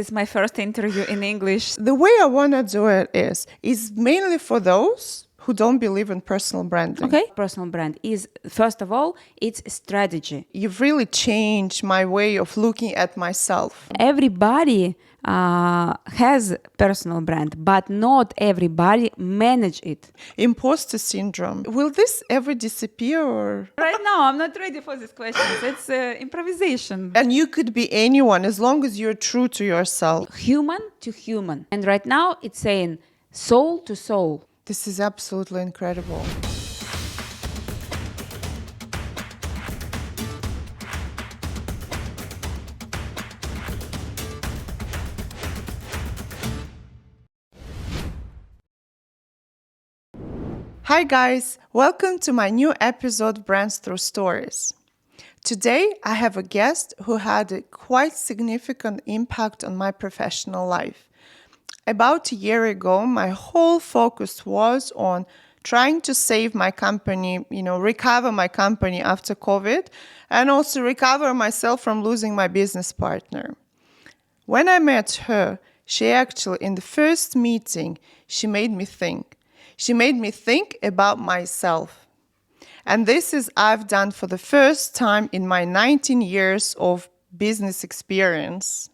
It's my first interview in English. The way I want to do it is mainly for those who don't believe in personal branding. Okay. Personal brand is, first of all, it's strategy. You've really changed my way of looking at myself. Everybody has personal brand, but not everybody manage it. Impostor syndrome. Will this ever disappear or? Right now, I'm not ready for these questions. It's improvisation. And you could be anyone as long as you're true to yourself. Human to human. And right now, it's saying soul to soul. This is absolutely incredible. Hi guys, welcome to my new episode Brands Through Stories. Today I have a guest who had a quite significant impact on my professional life. About a year ago, my whole focus was on trying to save my company, recover my company after COVID, and also recover myself from losing my business partner. When I met her, she actually, in the first meeting, she made me think. She made me think about myself. And this is I've done for the first time in my 19 years of business experience.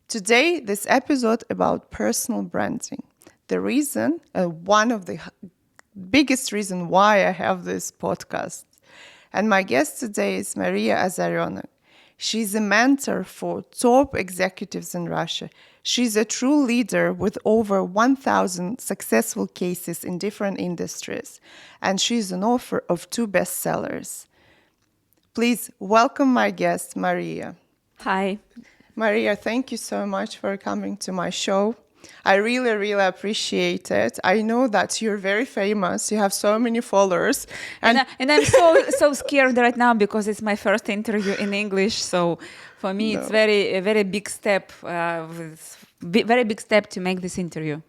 Today, this episode about personal branding. The reason, one of the biggest reason why I have this podcast. And my guest today is Maria Azarenok. She's a mentor for top executives in Russia. She's a true leader with over 1,000 successful cases in different industries. And she's an author of 2 bestsellers. Please welcome my guest, Maria. Hi. Maria, thank you so much for coming to my show. I really, really appreciate it. I know that you're very famous. You have so many followers. And I'm so scared right now because it's my first interview in English. So for me, it's a very big step, very big step to make this interview.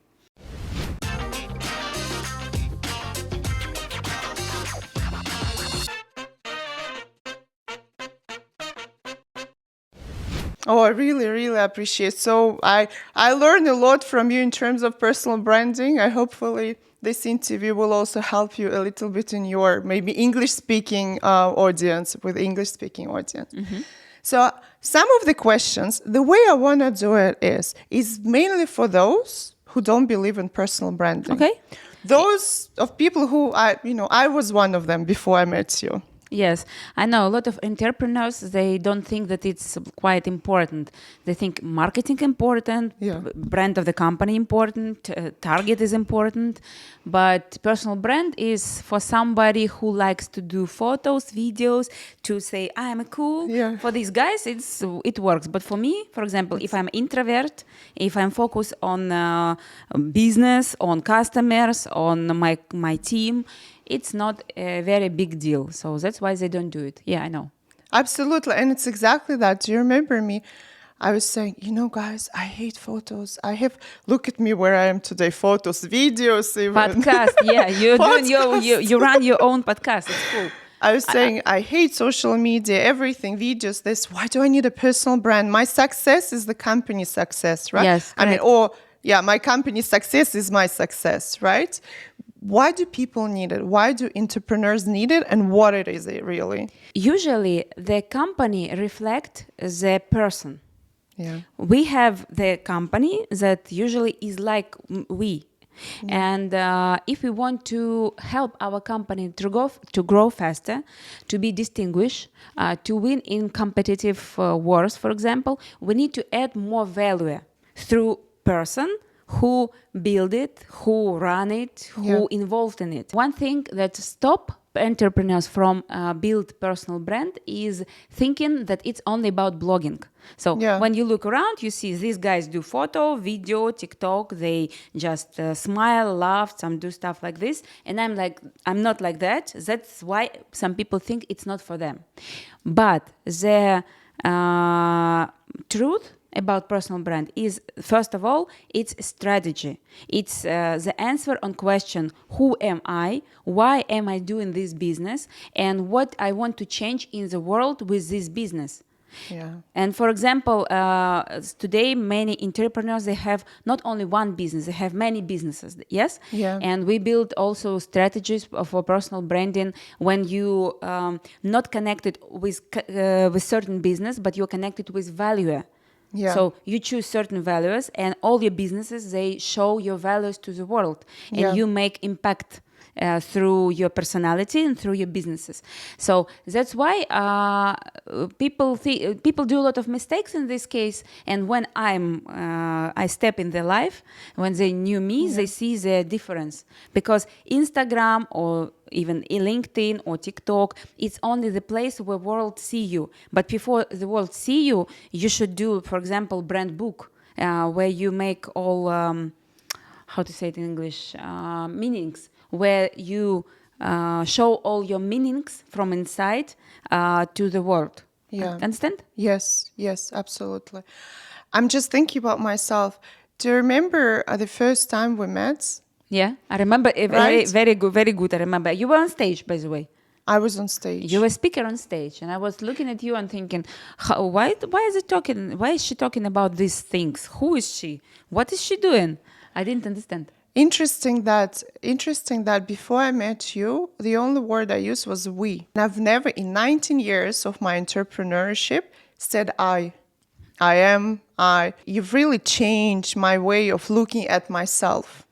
Oh, I really, really appreciate. So I learned a lot from you in terms of personal branding. Hopefully this interview will also help you a little bit in your maybe English-speaking audience, with English-speaking audience. Mm-hmm. So some of the questions, the way I want to do it is mainly for those who don't believe in personal branding. Okay. Those of people who I was one of them before I met you. Yes, I know a lot of entrepreneurs, they don't think that it's quite important. They think marketing important, brand of the company important, target is important, but personal brand is for somebody who likes to do photos, videos, to say, I'm cool. Yeah. For these guys, it works. But for me, for example, if I'm introvert, if I'm focused on business, on customers, on my team, it's not a very big deal. So that's why they don't do it. Yeah, I know. Absolutely. And it's exactly that. Do you remember me? I was saying, guys, I hate photos. Look at me where I am today. Photos, videos, even. Podcast, yeah. You run your own podcast. It's cool. I was saying, I hate social media, everything, videos, this. Why do I need a personal brand? My success is the company's success, right? Yes, correct. My company's success is my success, right? Why do people need it? Why do entrepreneurs need it? And what it is it really? Usually, the company reflects the person. Yeah. We have the company that usually is like we. And if we want to help our company to grow faster, to be distinguished, to win in competitive wars, for example, we need to add more value through person who build it, who run it, who involved in it. One thing that stop entrepreneurs from build personal brand is thinking that it's only about blogging. So when you look around, you see these guys do photo, video, TikTok. They just smile, laugh, some do stuff like this. And I'm not like that. That's why some people think it's not for them. But the truth about personal brand is, first of all, it's strategy. It's the answer on question, who am I? Why am I doing this business? And what I want to change in the world with this business. Yeah. And for example, today many entrepreneurs, they have not only one business, they have many businesses. Yes. Yeah. And we build also strategies for personal branding when you not connected with certain business, but you're connected with value. Yeah. So you choose certain values, and all your businesses, they show your values to the world, and Yeah. you make impact through your personality and through your businesses. So that's why people do a lot of mistakes in this case. And when I step in their life, when they knew me, they see the difference, because Instagram or even LinkedIn or TikTok, it's only the place where world see you. But before the world see you, you should do, for example, brand book, where you make all how to say it in English, meanings, where you show all your meanings from inside to the world. Yeah. Understand? Yes, yes, absolutely. I'm just thinking about myself. Do you remember the first time we met? Yeah, I remember. Right? Very good, very good. I remember. You were on stage, by the way. I was on stage. You were a speaker on stage, and I was looking at you and thinking, why is it talking? Why is she talking about these things? Who is she? What is she doing? I didn't understand. Interesting that before I met you, the only word I used was we. And I've never in 19 years of my entrepreneurship said I. I am, I. You've really changed my way of looking at myself.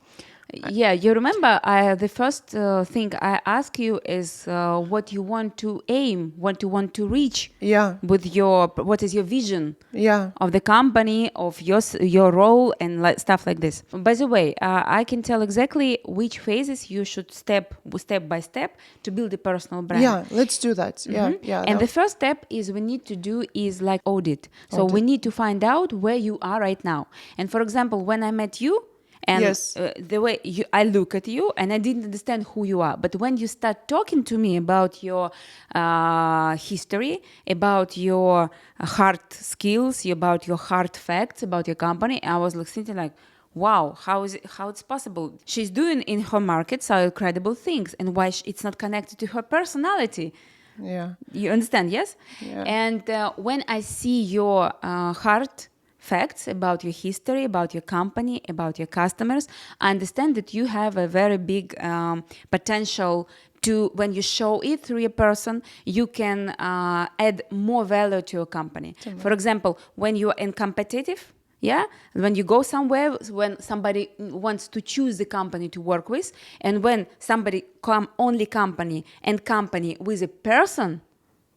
Yeah, you remember the first thing I ask you is what you want to aim, what you want to reach. Yeah. With what is your vision? Yeah. Of the company, of your role, and stuff like this. By the way, I can tell exactly which phases you should step by step to build a personal brand. Yeah, let's do that. Yeah, yeah. And the first step is we need to do is like audit. So we need to find out where you are right now. And for example, when I met you, and Yes. the way I look at you, and I didn't understand who you are. But when you start talking to me about your history, about your hard skills, about your hard facts, about your company, I was thinking like, wow, how it's possible? She's doing in her market so incredible things, and why it's not connected to her personality. Yeah. You understand, yes? Yeah. And when I see your hard facts about your history, about your company, about your customers, I understand that you have a very big potential to, when you show it through a person, you can add more value to your company. For example, when you are competitive, yeah, when you go somewhere, when somebody wants to choose the company to work with, and when somebody only company and company with a person,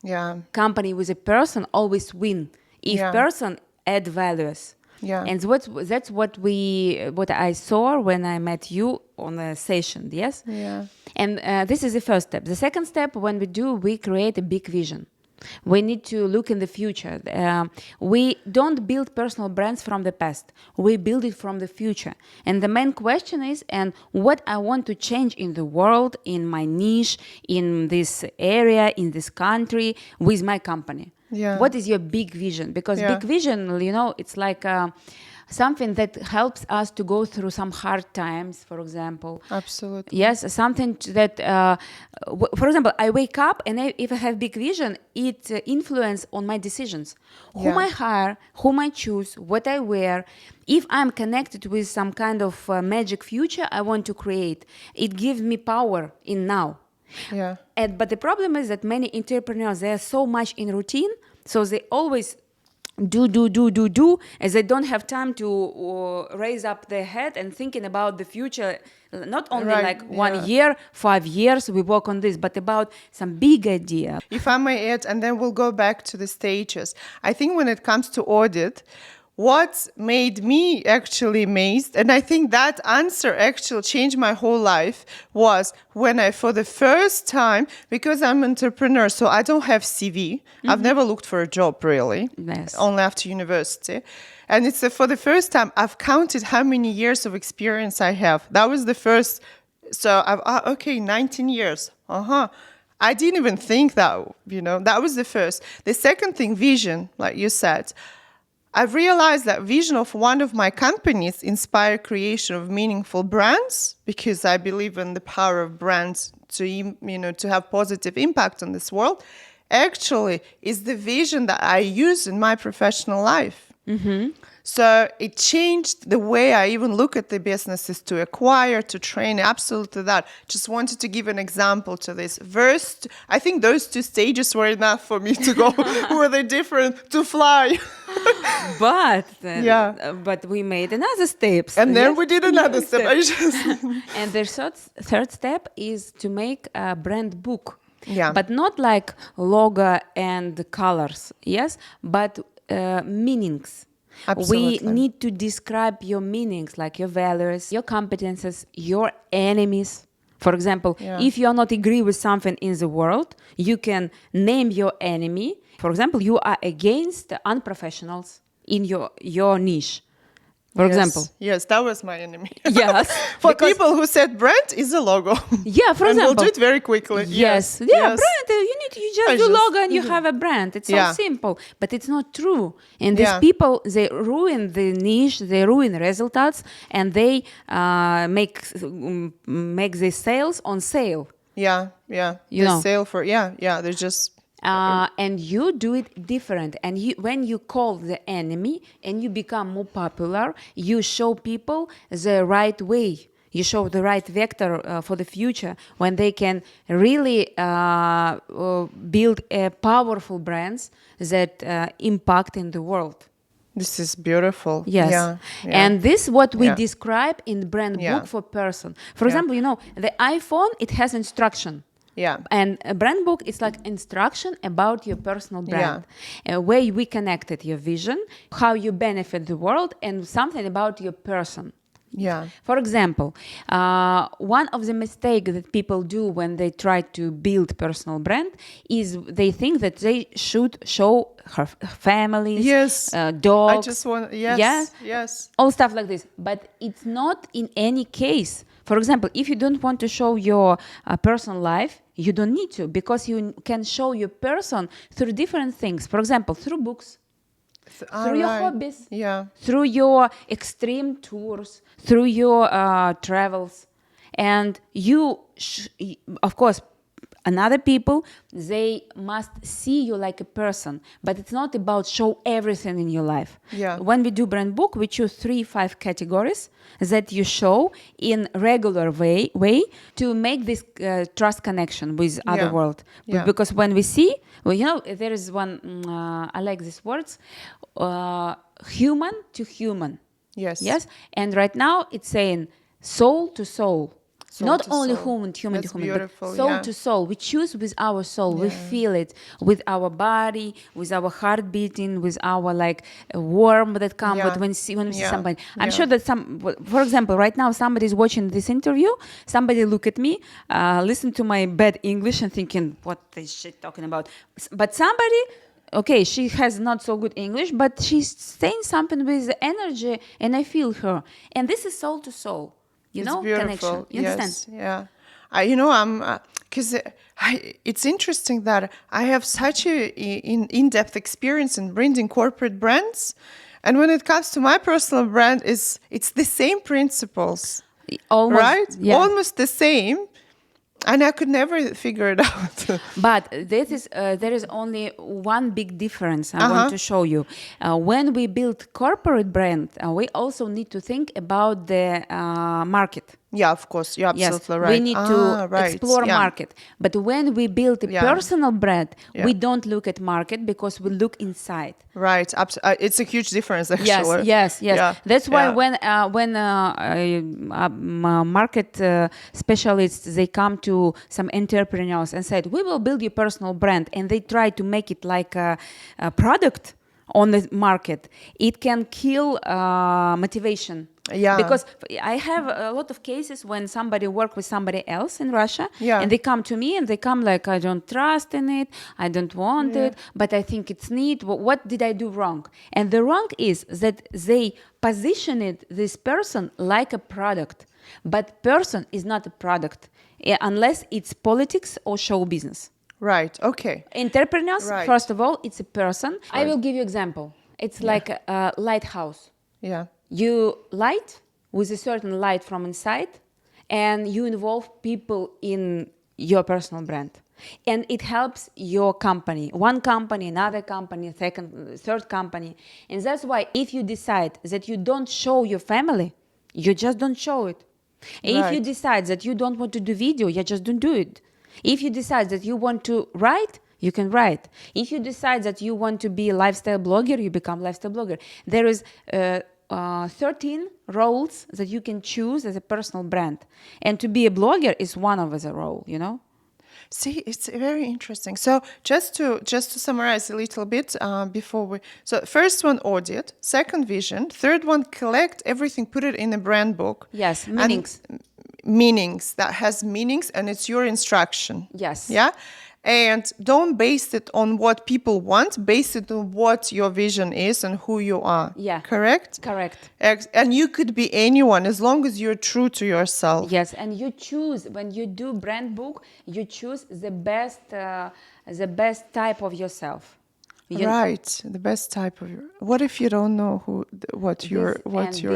Yeah. company with a person always win if person add values. Yeah. And that's what I saw when I met you on a session. Yes. Yeah. And this is the first step. The second step, when we create a big vision. We need to look in the future. We don't build personal brands from the past. We build it from the future. And the main question is, and what I want to change in the world, in my niche, in this area, in this country, with my company. Yeah. What is your big vision? Because big vision, it's like something that helps us to go through some hard times, for example. Absolutely. Yes, something that, for example, I wake up and if I have big vision, it influence on my decisions. Whom I hire, whom I choose, what I wear. If I'm connected with some kind of magic future I want to create, it gives me power in now. Yeah. But the problem is that many entrepreneurs, they are so much in routine, so they always do, as they don't have time to raise up their head and thinking about the future, not only like 1 year, 5 years, we work on this, but about some big idea. If I may add, and then we'll go back to the stages. I think when it comes to audit, what made me actually amazed, and I think that answer actually changed my whole life, was when I, for the first time, because I'm an entrepreneur, so I don't have CV. I've never looked for a job, really, only after university. And it's for the first time I've counted how many years of experience I have. That was the first. So I've, 19 years. I didn't even think that, that was the first. The second thing, vision, like you said. I've realized that vision of one of my companies inspired creation of meaningful brands, because I believe in the power of brands to have positive impact on this world. actually is the vision that I use in my professional life. So it changed the way I even look at the businesses to acquire, to train, absolutely that. Just wanted to give an example to this. First, I think those 2 stages were enough for me to go, were they different, to fly. But we made another step. And then we did another step. And the third step is to make a brand book. Yeah. But not like logo and colors, yes, but meanings. Absolutely. We need to describe your meanings, like your values, your competences, your enemies. For example, if you are not agree with something in the world, you can name your enemy. For example, you are against unprofessionals in your niche. For example. Yes, that was my enemy. Yes. For people who said brand is a logo. Yeah, for and example. we'll do it very quickly. Yes. Brand. You just do logo and you have a brand. It's so simple. But it's not true. And these people, they ruin the niche, they ruin results, and they make the sales on sale. Yeah. Sale for, they're just... and you do it different. And when you call the enemy and you become more popular, you show people the right way. You show the right vector for the future when they can really build powerful brands that impact in the world. This is beautiful. Yes. Yeah. And this is what we describe in brand book for person. For example, the iPhone, it has instruction. Yeah. And a brand book is like instruction about your personal brand, where we connected your vision, how you benefit the world, and something about your person. Yeah. For example, one of the mistakes that people do when they try to build personal brand is they think that they should show her families, dogs. I just want, yes. All stuff like this. But it's not in any case. For example, if you don't want to show your personal life, you don't need to, because you can show your person through different things. For example, through books, through your hobbies, through your extreme tours, through your travels. And you, of course, another people, they must see you like a person, but it's not about show everything in your life. Yeah. When we do brand book, we choose 3-5 categories that you show in regular way to make this trust connection with other world. Because when we see, there is one, I like these words, human to human. Yes. And right now it's saying soul to soul. Not only human to human, but soul to soul. We choose with our soul. We feel it with our body, with our heart beating, with our warmth that comes when we see somebody. I'm sure that for example, right now somebody is watching this interview. Somebody look at me, listen to my bad English and thinking, what is she talking about? But somebody, okay, she has not so good English, but she's saying something with energy, and I feel her. And this is soul to soul. It's beautiful. Connection. You understand? Yeah. I'm because it's interesting that I have such a in-depth experience in branding corporate brands, and when it comes to my personal brand, it's the same principles, almost, right? Yeah. Almost the same. And I could never figure it out. But there is only one big difference I want to show you. When we build corporate brand, we also need to think about the market. Yeah, of course. You're absolutely right. We need to explore market. But when we build a personal brand, we don't look at market because we look inside. Right. It's a huge difference, actually. Yes. Yeah. That's why when market specialists, they come to some entrepreneurs and said, we will build your personal brand, and they try to make it like a product on the market, it can kill motivation. Yeah. Because I have a lot of cases when somebody work with somebody else in Russia, and they come to me and they come like, I don't trust in it, I don't want it, but I think it's neat. What did I do wrong? And the wrong is that they positioned this person like a product, but person is not a product unless it's politics or show business. Right. Okay. Entrepreneurs, first of all, it's a person. Right. I will give you example. It's like a lighthouse. Yeah. You light with a certain light from inside, and you involve people in your personal brand. And it helps your company, one company, another company, third company. And that's why if you decide that you don't show your family, you just don't show it. And if you Right. decide that you don't want to do video, you just don't do it. If you decide that you want to write, you can write. If you decide that you want to be a lifestyle blogger, you become lifestyle blogger. There is 13 roles that you can choose as a personal brand. And to be a blogger is one of the role, you know? See, it's very interesting. So just to summarize a little bit before we. So first one, audit. Second, vision. Third one, collect everything, put it in a brand book. Yes, And meanings. Meanings, that has meanings, and it's your instruction. Yes. Yeah. And don't base it on what people want. Base it on what your vision is and who you are. Yeah. Correct? Correct. And you could be anyone as long as you're true to yourself. Yes, and you choose, when you do brand book, you choose the best type of yourself. Right, the best type of your. What if you don't know what your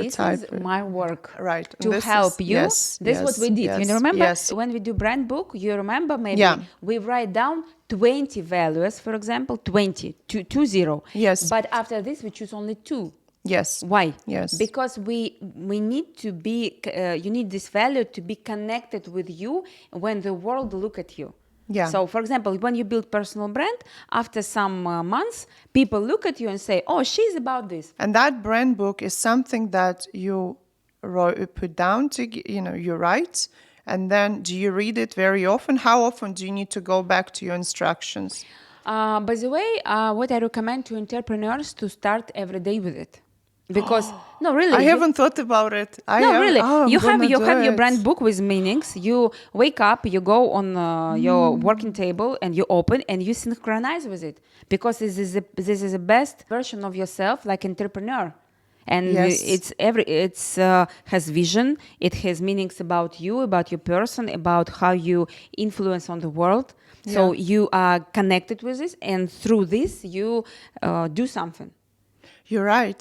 this type? is my work, Right, to this help is- you. yes, This is yes, what we did. yes, You remember yes. when we do brand book? You remember maybe Yeah. we write down 20 values, for example, 20, 20. Yes. But after this, we choose only 2. Yes. Why? Yes. Because we need to be. You need this value to be connected with you when the world look at you. Yeah. So, for example, when you build personal brand, after some months, people look at you and say, "Oh, she's about this." And that brand book is something that you put down you write, and then do you read it very often? How often do you need to go back to your instructions? By the way, what I recommend to entrepreneurs to start every day with it, because no, really, I haven't thought about it. really. I'm You have gonna do your it. brand book with meanings. You wake up, you go on your working table, and you open and you synchronize with it, because this is the best version of yourself, like entrepreneur. And Yes. it's has vision. It has meanings about you, about your person, about how you influence on the world. So you are connected with this, and through this you do something. You're right.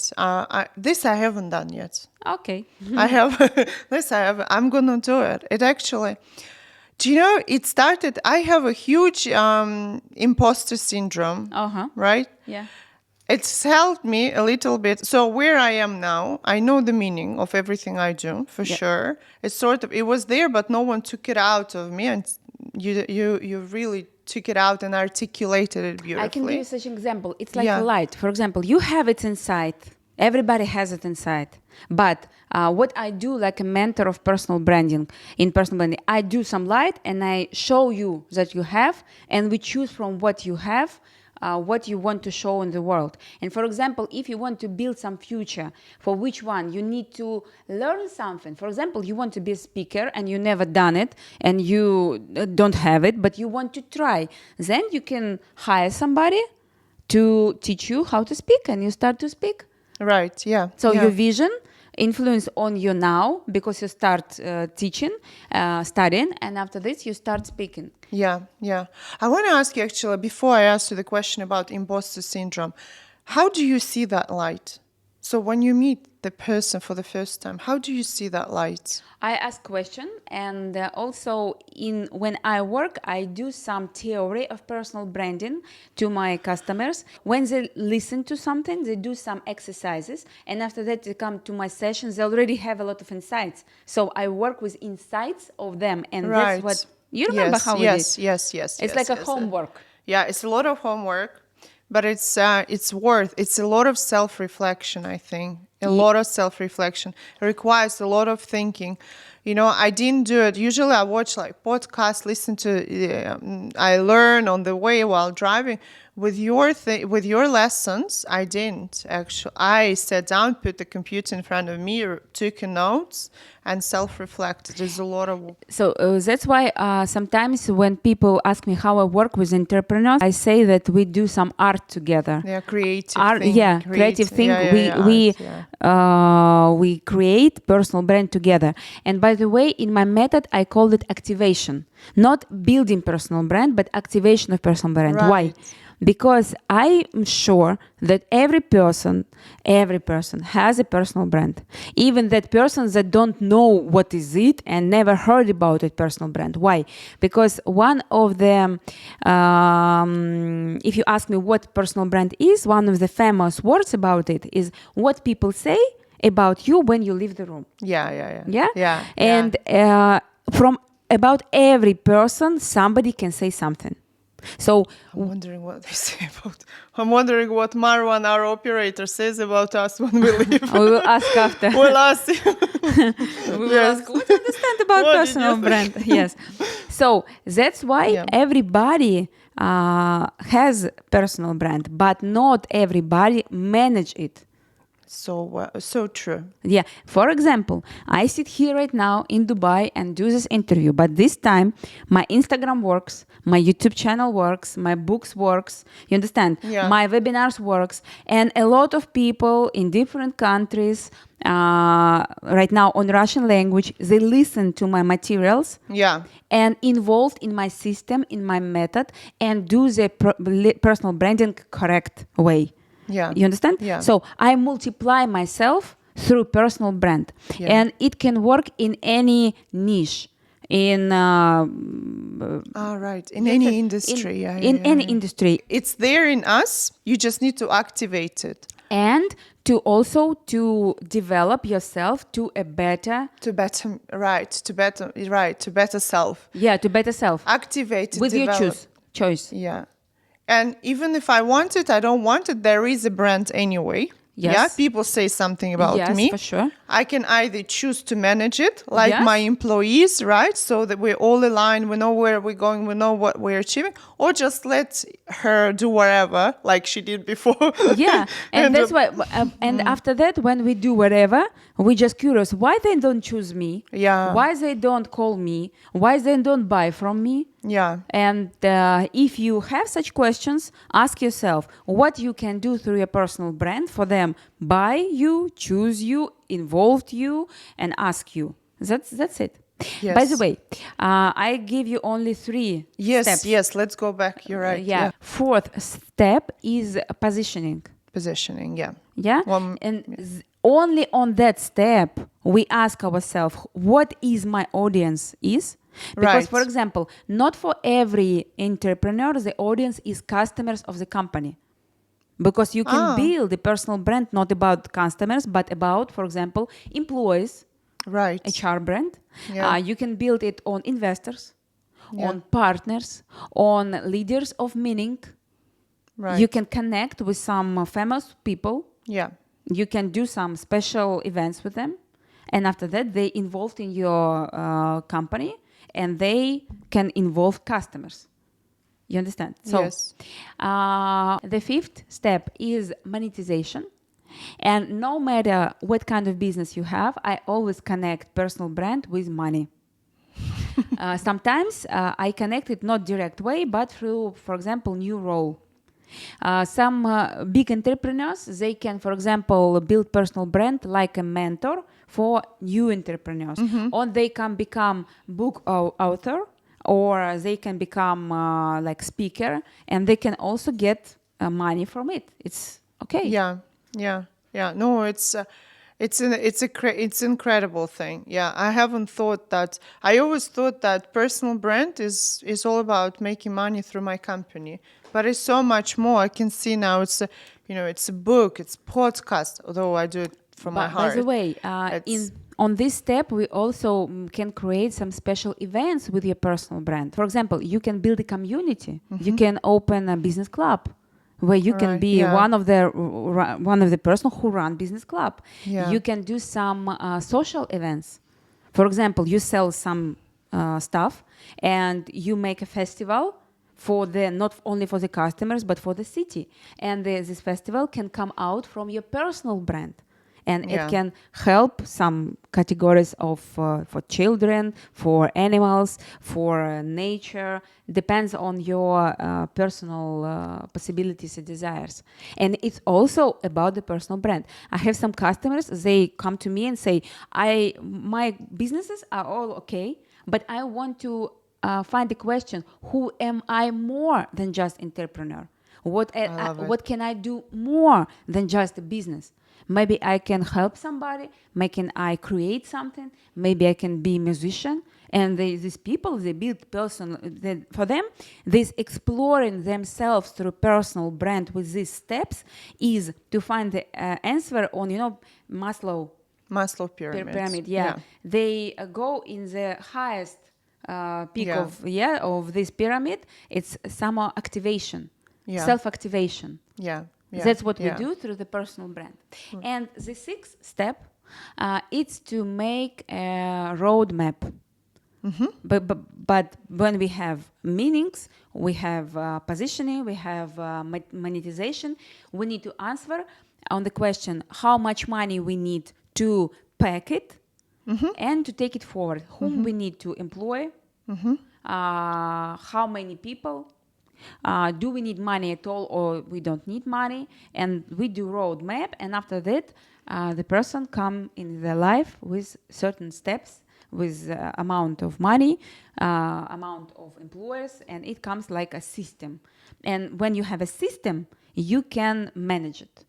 This I haven't done yet. Okay. I have this. I have. I'm gonna do it. It actually. Do you know? It started. I have a huge impostor syndrome. Right. Yeah. It's helped me a little bit. So where I am now, I know the meaning of everything I do for sure. It's sort of. It was there, but no one took it out of me, and you really took it out and articulated it beautifully. I can give you such an example. It's like Yeah. a light. For example, you have it inside. Everybody has it inside. But what I do, like a mentor of personal branding, I do some light and I show you that you have, and we choose from what you have, what you want to show in the world. And for example, if you want to build some future, for which one you need to learn something. For example, you want to be a speaker and you never done it and you don't have it, but you want to try. Then you can hire somebody to teach you how to speak, and you start to speak. Right. Yeah. So yeah. your vision influence on you now, because you start teaching, studying, and after this you start speaking. Yeah, yeah. I want to ask you actually, before I ask you the question about imposter syndrome, how do you see that light? So when you meet the person for the first time, how do you see that light? I ask question, and also when I work, I do some theory of personal branding to my customers. When they listen to something, they do some exercises, and after that they come to my sessions. They already have a lot of insights. So I work with insights of them, and Right. that's what you remember Yes, how we yes, did. yes, yes. It's yes, like a yes. homework. Yeah, it's a lot of homework, but it's a lot of self-reflection, I think. A lot of self-reflection. It requires a lot of thinking. You know, I didn't do it. Usually I watch like podcasts, listen to, I learn on the way while driving. With your lessons, I didn't actually. I sat down, put the computer in front of me, took notes, and self-reflected. There's a lot of. So that's why sometimes when people ask me how I work with entrepreneurs, I say that we do some art together. Yeah, creative Art, thing. yeah, creative thing. We create personal brand together. And by the way, in my method, I call it activation, not building personal brand, but activation of personal brand. Right. Why? Because I'm sure that every person has a personal brand. Even that person that don't know what is it and never heard about a personal brand. Why? Because one of the, if you ask me what personal brand is, one of the famous words about it is what people say about you when you leave the room. Yeah. And from about every person, somebody can say something. So I'm wondering what they say about. I'm wondering what Marwan, our operator, says about us when we leave. we will ask after. We'll ask him. We will ask, what do you understand about What did personal you brand? Yes. So that's why everybody has personal brand, but not everybody manage it. So true. Yeah. For example, I sit here right now in Dubai and do this interview, but this time my Instagram works, my YouTube channel works, my books works. You understand? Yeah. My webinars works, and a lot of people in different countries right now on Russian language, they listen to my materials. Yeah. And involved in my system, in my method, and do the personal branding correct way. Yeah. You understand? Yeah. So I multiply myself through personal brand. Yeah. And it can work in any niche. In right. In any industry. In any industry. It's there in us. You just need to activate it. And to also to develop yourself to a better self. Yeah, to better self. Activate it, with develop. your choice. Yeah. And even if I want it, I don't want it, there is a brand anyway. Yes. Yeah, people say something about me. Yes, for sure. I can either choose to manage it, like my employees, right? So that we're all aligned, we know where we're going, we know what we're achieving, or just let her do whatever, like she did before. Yeah, and that's why. And after that, when we do whatever, we just curious why they don't choose me. Yeah. Why they don't call me? Why they don't buy from me? Yeah. And if you have such questions, ask yourself what you can do through your personal brand for them buy you, choose you, involve you, and ask you. That's it. Yes. By the way, I give you only 3 steps. Yes, let's go back. You're right. Yeah. 4th step is positioning. Positioning, yeah. Yeah. And only on that step, we ask ourselves, what is my audience is? Because, for example, not for every entrepreneur, the audience is customers of the company. Because you can build a personal brand not about customers, but about, for example, employees. Right. HR brand. Yeah. You can build it on investors, on partners, on leaders of meaning. Right. You can connect with some famous people. Yeah. You can do some special events with them. And after that, they involved in your company and they can involve customers. You understand? So, yes. The 5th step is monetization. And no matter what kind of business you have, I always connect personal brand with money. Sometimes I connect it not direct way, but through, for example, new role. Some big entrepreneurs, they can, for example, build personal brand like a mentor for new entrepreneurs. Or they can become book author, or they can become like speaker, and they can also get money from it. It's okay. Yeah. No, it's incredible thing. Yeah, I haven't thought that. I always thought that personal brand is all about making money through my company, but it's so much more. I can see now. It's a book, it's podcast. Although I do it from my heart. By the way, on this step, we also can create some special events with your personal brand. For example, you can build a community. You can open a business club where you can be one of the person who run business club. Yeah. You can do some social events. For example, you sell some stuff and you make a festival for not only for the customers but for the city. And this festival can come out from your personal brand. And it can help some categories of for children, for animals, for nature. Depends on your personal possibilities and desires. And it's also about the personal brand. I have some customers, they come to me and say, my businesses are all okay, but I want to find the question, who am I more than just entrepreneur? What love it. what can I do more than just a business? Maybe I can help somebody. Maybe I create something. Maybe I can be a musician. And these people, they build personal. For them, this exploring themselves through personal brand with these steps is to find the answer on Maslow Pyramid. yeah. They go in the highest peak Yeah. of this pyramid. It's some activation, self-activation. Yeah. That's what we Yeah. do through the personal brand. And the sixth step, it's to make a roadmap. But when we have meanings, we have positioning, we have monetization, we need to answer on the question how much money we need to pack it and to take it forward, whom we need to employ, how many people, do we need money at all or we don't need money, and we do roadmap, and after that the person come in their life with certain steps, with amount of money, amount of employers, and it comes like a system. And when you have a system, you can manage it.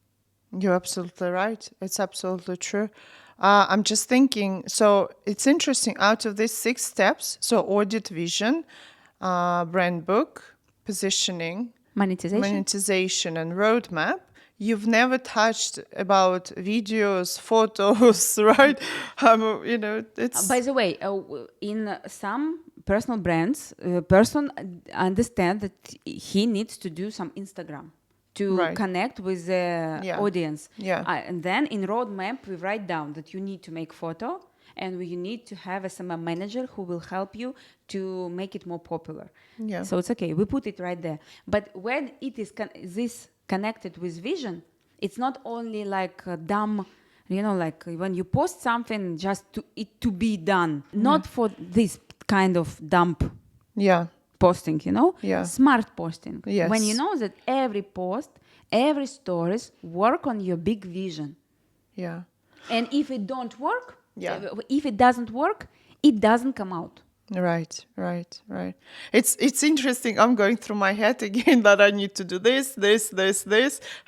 You're absolutely right. It's absolutely true. I'm just thinking, so it's interesting, out of these 6 steps, so audit, vision, brand book, positioning, monetization, and roadmap, you've never touched about videos, photos, right? It's... By the way, in some personal brands, person understand that he needs to do some Instagram to connect with the audience. Yeah. And then in roadmap, we write down that you need to make photo and you need to have a SMM manager who will help you to make it more popular. Yeah. So it's okay. We put it right there. But when it is this connected with vision, it's not only like a dumb, like when you post something just to be done, not for this kind of dump posting, smart posting. Yes. When you know that every post, every stories work on your big vision. Yeah. And if it don't work, if it doesn't work, it doesn't come out. Right. It's interesting. I'm going through my head again that I need to do this.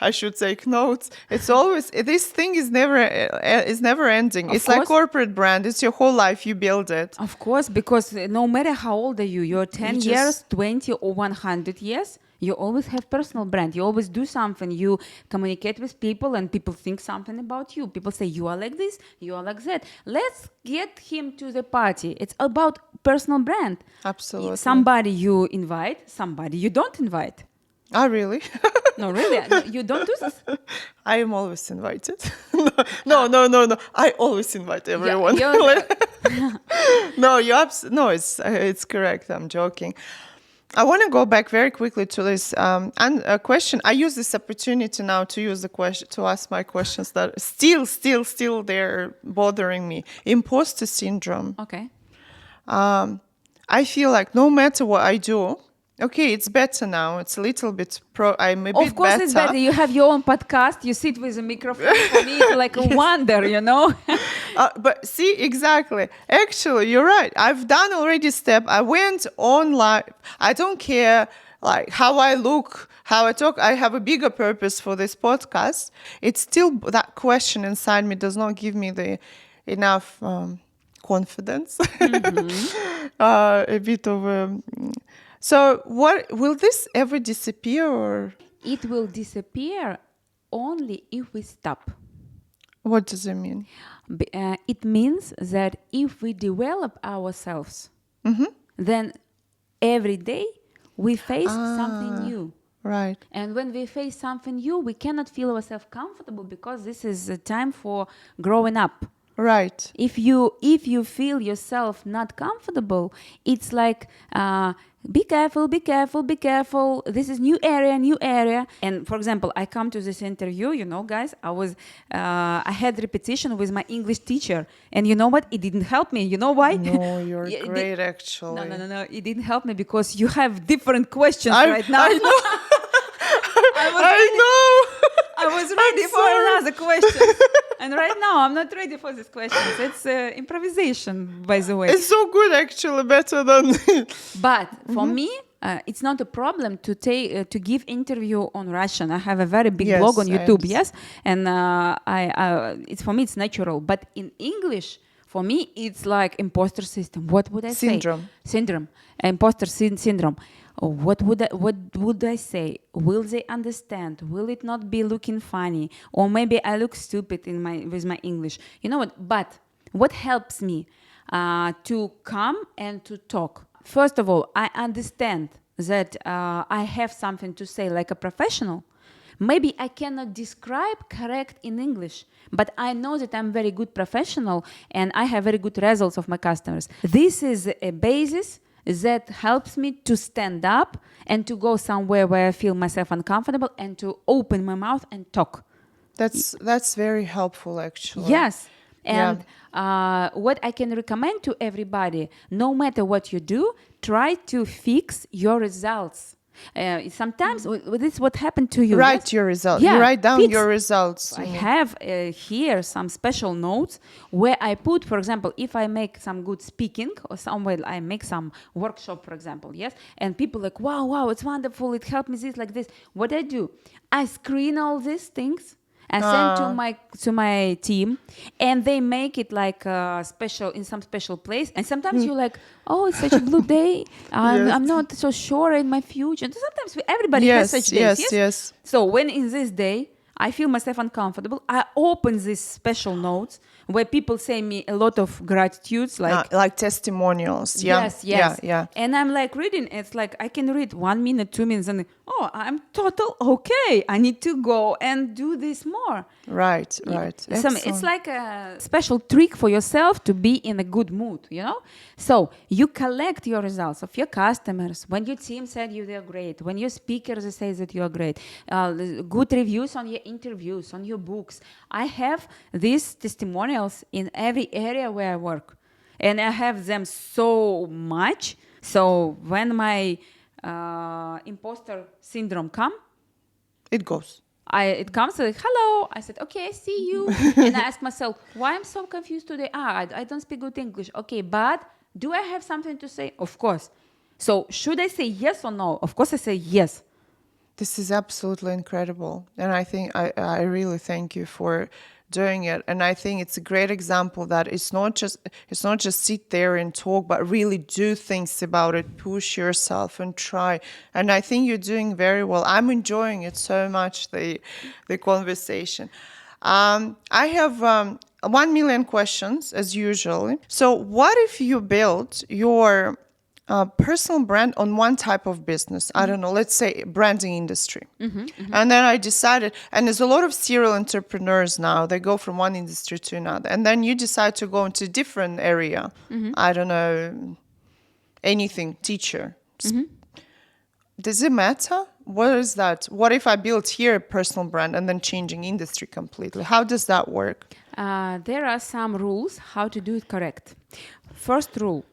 I should take notes. It's always, this thing is never ending. It's like corporate brand. It's your whole life. You build it. Of course, because no matter how old are you, you're 10 years, 20 or 100 years, you always have personal brand. You always do something. You communicate with people and people think something about you. People say, you are like this, you are like that. Let's get him to the party. It's about personal brand. Absolutely. Somebody you invite, somebody you don't invite. Oh, really? No, really? You don't do this? I am always invited. No. I always invite everyone. No, it's correct. I'm joking. I want to go back very quickly to this question. I use this opportunity now to use the question to ask my questions that still they're bothering me. Imposter syndrome. Okay. I feel like no matter what I do, okay, it's better now. It's a little bit I'm a bit better. Of course, it's better. You have your own podcast. You sit with a microphone. For me, it's like a wonder, But see, exactly. Actually, you're right. I've done already step. I went on live. I don't care like how I look, how I talk. I have a bigger purpose for this podcast. It's still that question inside me does not give me the enough confidence. A bit of So what will this ever disappear or? It will disappear only if we stop. What does it mean? It means that if we develop ourselves, then every day we face something new. Right. And when we face something new, we cannot feel ourselves comfortable because this is a time for growing up. Right. If you feel yourself not comfortable, it's like be careful. This is new area. And for example, I come to this interview, guys, I had repetition with my English teacher, and you know what? It didn't help me. You know why? No, you're great actually. No. It didn't help me because you have different questions right now. I know. I was ready for another question. And right now, I'm not ready for these questions. It's improvisation, by the way. It's so good, actually, better than... But for me, it's not a problem to give interview on Russian. I have a very big Yes, blog on I YouTube, understand. and it's for me it's natural. But in English, for me it's like imposter system. What would I say? Syndrome, imposter syndrome. What would I say? Will they understand? Will it not be looking funny? Or maybe I look stupid with my English. You know what? But what helps me to come and to talk? First of all, I understand that I have something to say like a professional. Maybe I cannot describe correct in English, but I know that I'm very good professional and I have very good results of my customers. This is a basis that helps me to stand up and to go somewhere where I feel myself uncomfortable and to open my mouth and talk. That's very helpful, actually. Yes. And what I can recommend to everybody, no matter what you do, try to fix your results. Sometimes this is what happened to you. Write your results. Yeah, You write down your results. I have here some special notes where I put, for example, if I make some good speaking or somewhere I make some workshop, for example, yes, and people like, wow, it's wonderful, it helped me this, like this. What I do, I screen all these things. I send to my team, and they make it like special in some special place. And sometimes you're like, "Oh, it's such a blue day. I'm not so sure in my future." And sometimes everybody has such days. Yes. So when in this day I feel myself uncomfortable, I open these special notes where people say me a lot of gratitudes, like testimonials. Yeah. Yes. Yeah. And I'm like reading. It's like I can read 1 minute, 2 minutes, and I'm total okay. I need to go and do this more. Right. So it's like a special trick for yourself to be in a good mood, you know? So you collect your results of your customers. When your team said you are great, when your speakers say that you are great, good reviews on your interviews, on your books. I have these testimonials in every area where I work. And I have them so much. So when my imposter syndrome comes, it goes. It comes like, hello. I said, okay, I see you. And I ask myself, why I'm so confused today? I don't speak good English. Okay, but do I have something to say? Of course. So should I say yes or no? Of course I say yes. This is absolutely incredible. And I think I really thank you for doing it. And I think it's a great example that it's not just sit there and talk, but really do things about it, push yourself and try. And I think you're doing very well. I'm enjoying it so much, the conversation. I have 1 million questions as usual. So what if you built your personal brand on one type of business? I don't know, let's say branding industry. And then I decided, and there's a lot of serial entrepreneurs now, they go from one industry to another. And then you decide to go into a different area. I don't know, anything, teacher. Does it matter? What is that? What if I built here a personal brand and then changing industry completely? How does that work? There are some rules how to do it correct. First rule,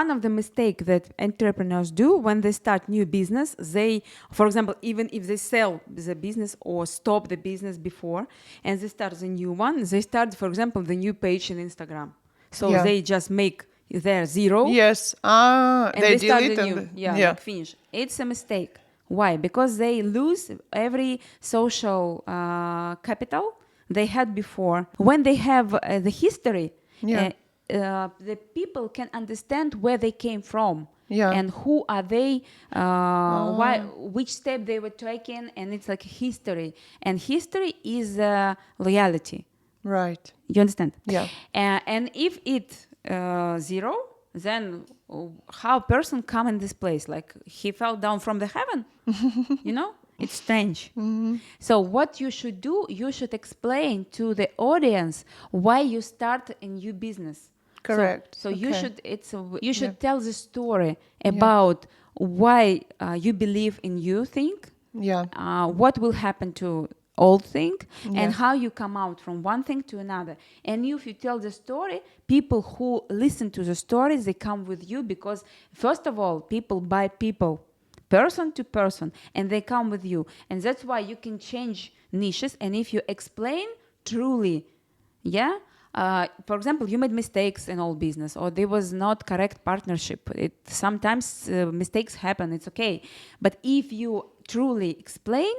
one of the mistakes that entrepreneurs do when they start new business, they, for example, even if they sell the business or stop the business before and they start the new one, they start, for example, the new page in Instagram. So they just make their zero. Yes. And they start delete the new. Like finish. It's a mistake. Why? Because they lose every social capital they had before. When they have the history, the people can understand where they came from and who are they, which step they were taking, and it's like history. And history is loyalty. Right. You understand? Yeah. And if it zero, then how a person come in this place? Like he fell down from the heaven, you know? It's strange. So what you should do, you should explain to the audience why you start a new business. Correct. So you should tell the story about why you believe in you think. What will happen to old thing and how you come out from one thing to another. And if you tell the story, people who listen to the stories, they come with you because first of all, people buy people, person to person, and they come with you. And that's why you can change niches. And if you explain truly, For example, you made mistakes in all business, or there was not correct partnership. Sometimes mistakes happen. It's okay, but if you truly explain,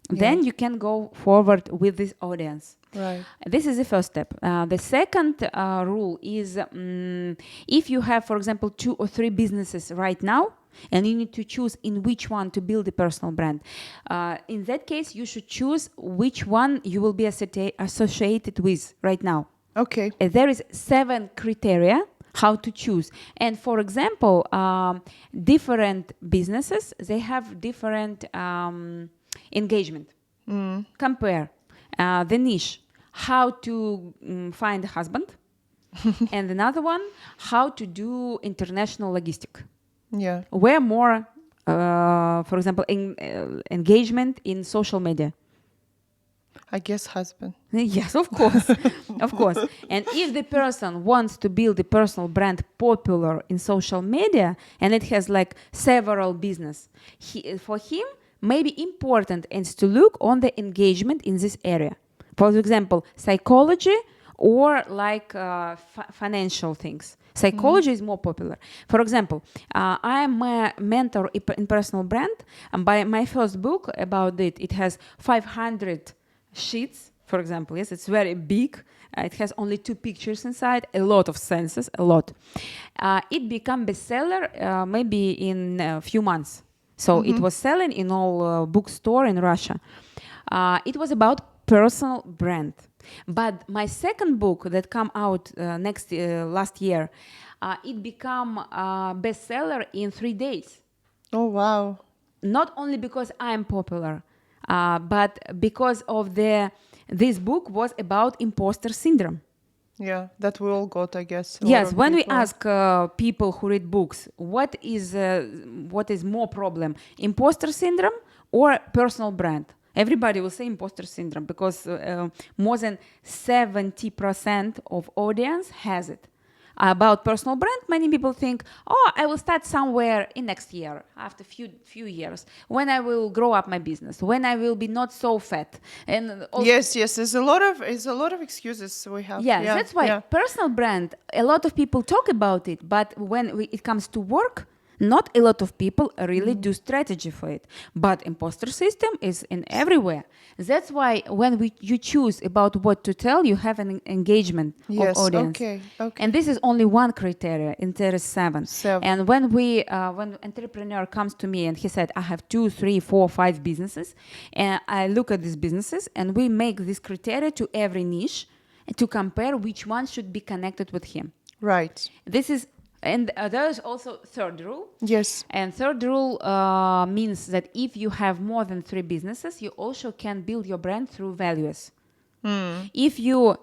then you can go forward with this audience. Right. This is the first step. The second rule is if you have, for example, 2 or 3 businesses right now, and you need to choose in which one to build a personal brand. In that case, you should choose which one you will be associated with right now. Okay. There is 7 criteria how to choose. And for example, different businesses, they have different engagement. Compare the niche, how to find a husband, and another one, how to do international logistic. Yeah. Where more, for example, engagement in social media. I guess husband. Yes, of course, of course. And if the person wants to build a personal brand popular in social media, and it has like several business, for him, maybe important is to look on the engagement in this area. For example, psychology or like financial things. Psychology is more popular. For example, I am a mentor in personal brand, and by my first book about it, it has 500 sheets, for example. Yes, it's very big. It has only 2 pictures inside, a lot of sentences, a lot. It became bestseller maybe in a few months. So it was selling in all bookstore in Russia. It was about personal brand. But my second book that came out last year, it became bestseller in 3 days. Oh, wow. Not only because I'm popular, but because of this book was about impostor syndrome. Yeah, that we all got, I guess. Yes, when we ask people who read books, what is more problem, imposter syndrome or personal brand? Everybody will say imposter syndrome because more than 70% of audience has it. About personal brand, many people think, oh, I will start somewhere in next year, after few years, when I will grow up my business, when I will be not so fat. And yes, there's a lot of excuses we have. Yes, that's why personal brand, a lot of people talk about it, but when it comes to work, not a lot of people really do strategy for it. But imposter system is in everywhere. That's why when you choose about what to tell, you have an engagement of audience. Okay. And this is only one criteria, and there is 7. And when entrepreneur comes to me and he said, I have 2, 3, 4, 5 businesses, and I look at these businesses and we make this criteria to every niche to compare which one should be connected with him. Right. And there is also third rule. Yes. And third rule means that if you have more than 3 businesses, you also can build your brand through values. If you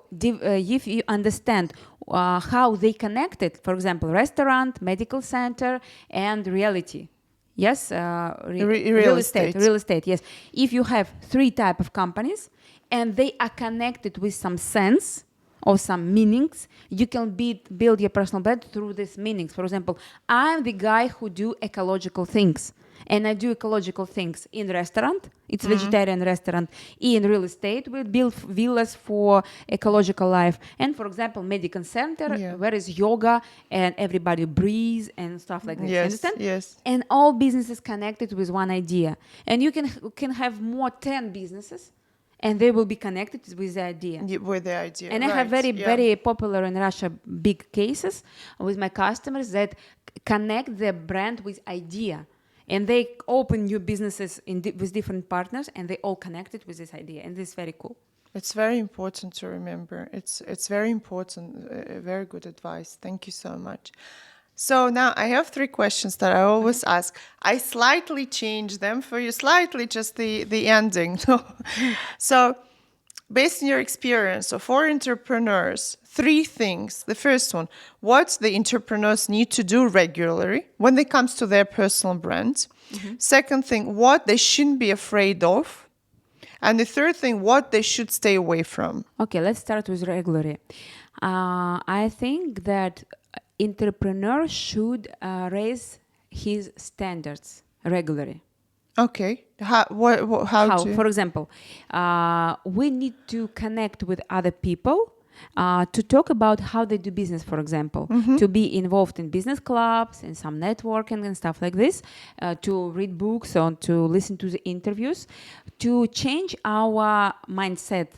understand how they connected, for example, restaurant, medical center, and reality. Yes, real estate. Yes. If you have 3 type of companies and they are connected with some sense or some meanings, you can build your personal brand through these meanings. For example, I'm the guy who do ecological things. And I do ecological things in restaurant. It's vegetarian restaurant. In real estate, we build villas for ecological life. And for example, medical center, where is yoga and everybody breathes and stuff like this. Yes, understand? yes. And all businesses connected with one idea. And you can have more 10 businesses, and they will be connected with the idea. With the idea. And I have very popular in Russia big cases with my customers that connect their brand with idea. And they open new businesses with different partners, and they all connected with this idea. And this is very cool. It's very important to remember. It's very important. Very good advice. Thank you so much. So now I have 3 questions that I always ask. I slightly change them for you, slightly just the ending. So based on your experience, so for entrepreneurs, 3 things. The first one, what the entrepreneurs need to do regularly when it comes to their personal brand. Second thing, what they shouldn't be afraid of. And the third thing, what they should stay away from. Okay, let's start with regularly. I think that entrepreneur should raise his standards regularly. Okay. How For example, we need to connect with other people to talk about how they do business, for example, to be involved in business clubs and some networking and stuff like this, to read books or to listen to the interviews, to change our mindset,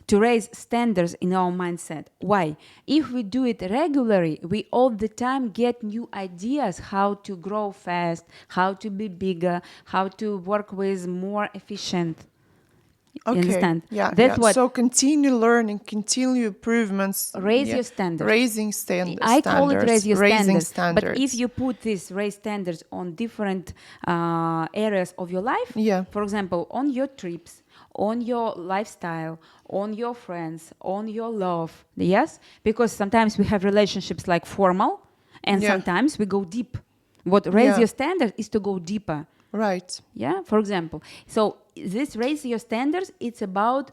to raise standards in our mindset. Why? If we do it regularly, we all the time get new ideas how to grow fast, how to be bigger, how to work with more efficient. Okay. You understand? Yeah. That's what. So continue learning, continue improvements. Raise your standards. Raising I call it raise your raising standards. But if you put this raise standards on different areas of your life, for example, on your trips, on your lifestyle, on your friends, on your love, yes? Because sometimes we have relationships like formal, and sometimes we go deep. What raise your standards is to go deeper. Right. Yeah, for example. So this raise your standards, it's about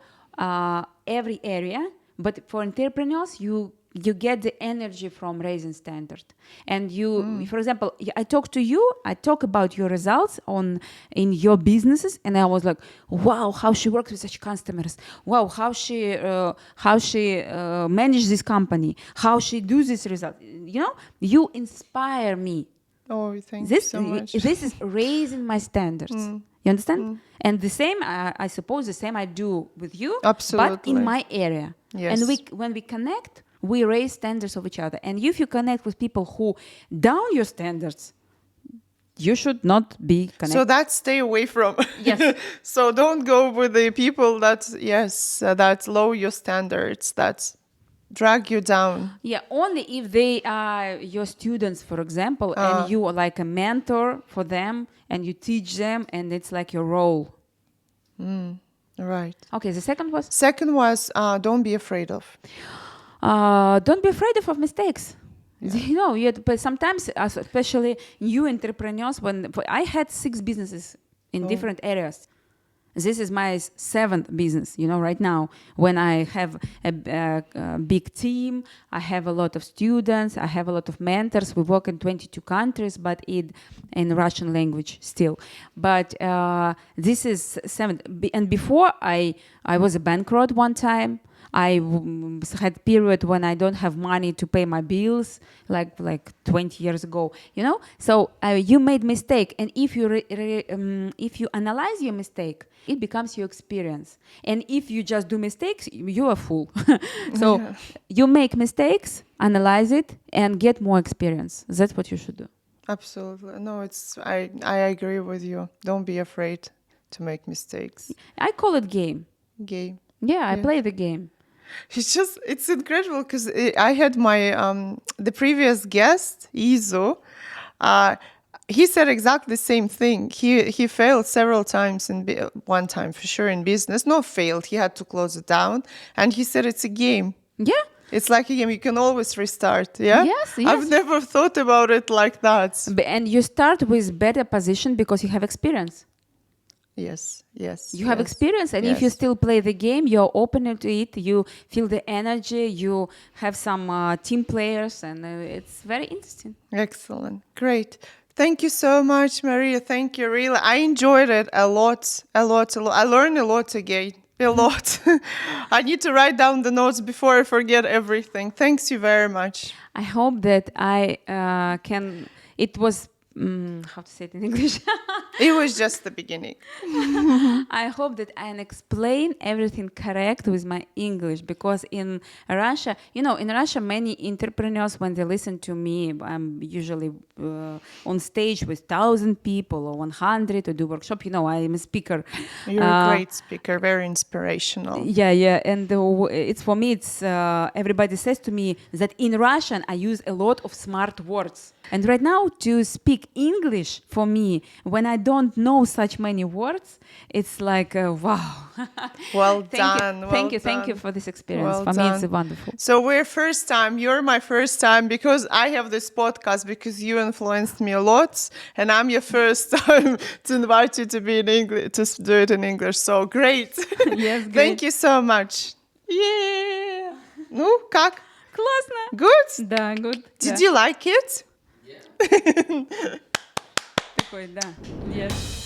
every area, but for entrepreneurs, you get the energy from raising standard. And you, for example, I talk to you, I talk about your results in your businesses, and I was like, wow, how she works with such customers. Wow, how she manages this company, how she does this result. You know, you inspire me. Oh, thank you so much. This is raising my standards. You understand? And the same, I suppose, the same I do with you. Absolutely. But in my area. Yes. And when we connect, we raise standards of each other. And if you connect with people who down your standards, you should not be connected. So that stay away from. Yes. So don't go with the people that lower your standards, that drag you down. Yeah, only if they are your students, for example, and you are like a mentor for them and you teach them and it's like your role. Right. Okay, the second was? Second was don't be afraid of. Don't be afraid of mistakes. You know, but sometimes, especially new entrepreneurs, when I had 6 businesses in different areas. This is my 7th business, you know, right now, when I have a big team, I have a lot of students, I have a lot of mentors. We work in 22 countries, but in Russian language still. But this is 7th. And before, I was a bankrupt one time. I had period when I don't have money to pay my bills, like 20 years ago, you know. So you made mistake, and if you analyze your mistake, it becomes your experience. And if you just do mistakes, you're a fool. So you make mistakes, analyze it, and get more experience. That's what you should do. Absolutely. No, I agree with you. Don't be afraid to make mistakes. I call it game. Game. Yeah, I play the game. It's incredible because I had my the previous guest, Izo. He said exactly the same thing. He failed several times one time for sure in business. Not failed. He had to close it down, and he said it's a game. Yeah. It's like a game. You can always restart. Yeah. Yes. I've never thought about it like that. And you start with better position because you have experience. Yes. You have experience, and if you still play the game, you're open to it, you feel the energy, you have some team players, and it's very interesting. Excellent. Great. Thank you so much, Maria. Thank you, really. I enjoyed it a lot. I learned a lot again. A lot. I need to write down the notes before I forget everything. Thanks you very much. I hope that I can... It was... how to say it in English? It was just the beginning. I hope that I can explain everything correct with my English, because in Russia, many entrepreneurs, when they listen to me, I'm usually on stage with 1,000 people or 100 to do workshop. You know, I'm a speaker. You're a great speaker, very inspirational. Yeah. And it's for me, everybody says to me that in Russian, I use a lot of smart words. And right now, to speak English for me, when I don't know such many words, it's like, wow. Well done. Thank you for this experience. For me, it's wonderful. So you're my first time, because I have this podcast because you influenced me a lot, and I'm your first time to invite you to be in English, to do it in English. So great. Yes, great. Thank you so much. Yeah. Ну, как? Классно. Good? Да, good. Did you like it? Такой, да. Yes.